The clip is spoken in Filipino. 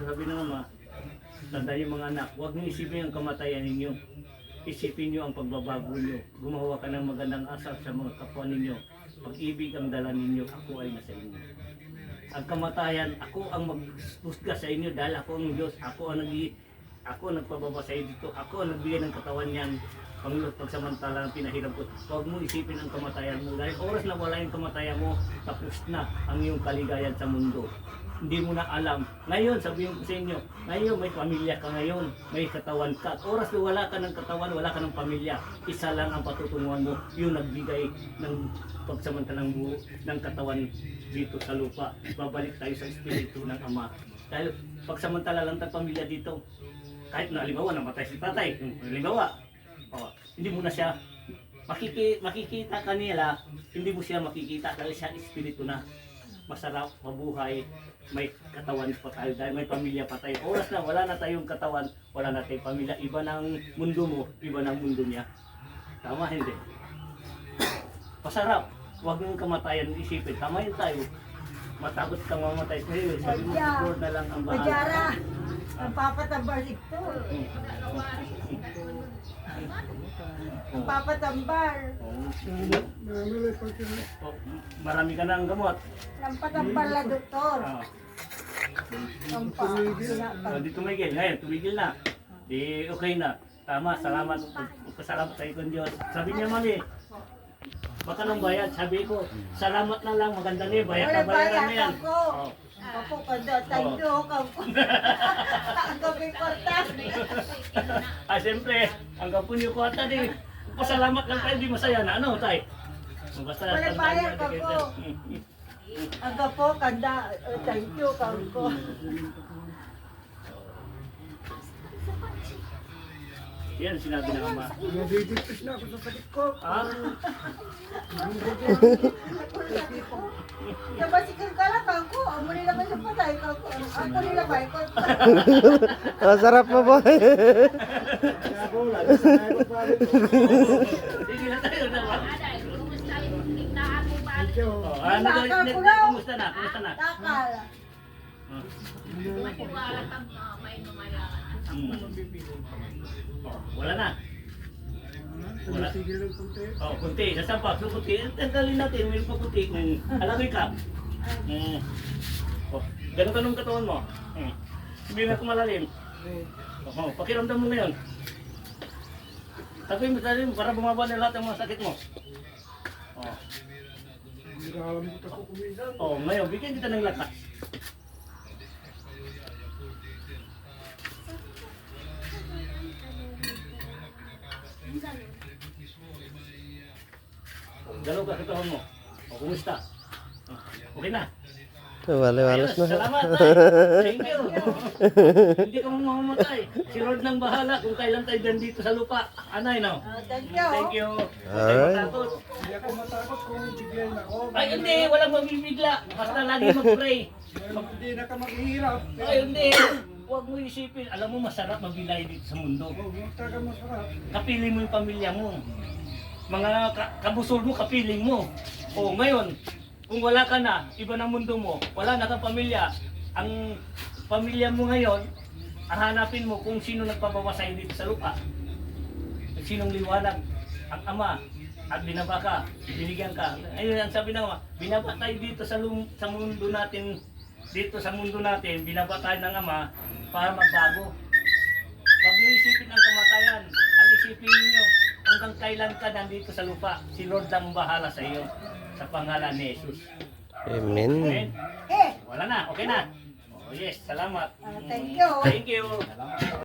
Sabi ng ama, tandaan yung mga anak, huwag niyo isipin ang kamatayan ninyo. Isipin niyo ang pagbabago niyo. Gumawa ka ng magandang asal sa mga kapwa ninyo. Pag-ibig ang dala ninyo, ako ay nasa inyo. Ang kamatayan, ako ang maghusga sa inyo dahil ako ang Diyos. Ako ang nagpababa sa inyo dito. Ako ang nagbigay ng katawan niyan. Panginoon, pagsamantala ang pinahirap ko. Huwag mo isipin ang kamatayan mo. Dahil oras na wala yung kamatayan mo, tapos na ang iyong kaligayan sa mundo. Hindi mo na alam. Ngayon, sabihin ko sa inyo, ngayon may pamilya ka ngayon, may katawan ka. At oras na wala ka ng katawan, wala ka ng pamilya, isa lang ang patutunguhan mo, yung nagbigay ng pagsamantalang buo ng katawan dito sa lupa. Babalik tayo sa espiritu ng Ama. Dahil pagsamantala lang tayong pamilya dito, kahit na halimbawa namatay si tatay, halimbawa, hindi mo na siya makikita kanila, hindi mo siya makikita dahil siya espiritu na. Masarap, mabuhay, may katawan pa tayo dahil may pamilya pa tayo. Oras na wala na tayong katawan, wala na tayong pamilya. Iba ng mundo mo, iba ng mundo niya. Tama, hindi? Masarap, huwag mong kamatayan isipin. Tama yun tayo. Matakot kang mamatay. Sabi mo, Lord na lang ang bahala. Majara, ang papatambar dito. Ang papatambar. Marami ka na ang gamot. Ang patambar la, doktor. Ang Di tumigil. Ngayon, tumigil na. Di okay na. Tama, salamat. Pasalamat tayo kung Diyos. Sabi niya mali, baka nang bayad. Sabi ko, salamat na lang. Maganda niya. Bayad na bayaran na yan. Ako kada tayo kako. Ang gabi kortas. Siyempre, ang kapun yung kwarta di. Pasalamat lang tayo, di masaya na. Ano tayo? Basta Wala tandaan bayad natin ako. kayo. Ang gapo kanda thank you kako. Yan sinabi ng Ama. Nabibigpis na ako sa sakit ko. Nabasikal ka lang kako. Amo nila ba sa patay kako? Ako nila ba ko? Masarap mo boy. Ako, lagi sa kaya ko pa rin. Sige na tayo na. Thank you. Ano ka? Kumusta na? Kumusta na? Takal. Wala na. Wala. Sige lang kunti. Kunti. Sasampak. So, kunti. Tanggalin natin. Mayroon pa kunti. Alamay ka. Ganun ka nung katawan mo. Hindi na kumalalim. Pakiramdam mo ngayon. Sabihin mo para bumaba na lahat ng mga sakit mo. Nagkakalambot ako kuminsan. Ngayon, bigyan kita ng lakas. Galaw ka sa tahon mo. Kumusta? Okay na. Wala-walas na. Salamat. Thank you. Hindi ka mamamatay. Si Lord nang bahala kung kailan tayo dyan dito sa lupa. Anay, no? Thank you. Thank you. Alright. Hindi ako matakot kung bigyan ako. Ay, hindi. Walang mabibigla. Basta lagi mag-pray. Hindi na ka maghihirap. Ay, hindi. Huwag mo isipin. Alam mo, masarap mabilay dito sa mundo. Huwag ka masarap. Kapili mo yung pamilya mo. Mga kabusol mo, kapiling mo. Ngayon, kung wala ka na, iba ng mundo mo, wala na kang pamilya. Ang pamilya mo ngayon, hanapin mo kung sino nagpabawa sa'yo dito sa lupa. Sinong liwanag, ang Ama, at binaba ka, binigyan ka. Ayun ang sabi ng Ama, binaba tayo dito sa mundo natin, binaba tayo ng Ama para magbago. Huwag niyo isipin ang kamatayan, ang isipin niyo hanggang kailan ka nandito sa lupa. Si Lord lang bahala sa iyo. Sa pangalan ni Jesus. Amen. Amen. Eh, Wala na, okay na. Yes, salamat. thank you. Thank you.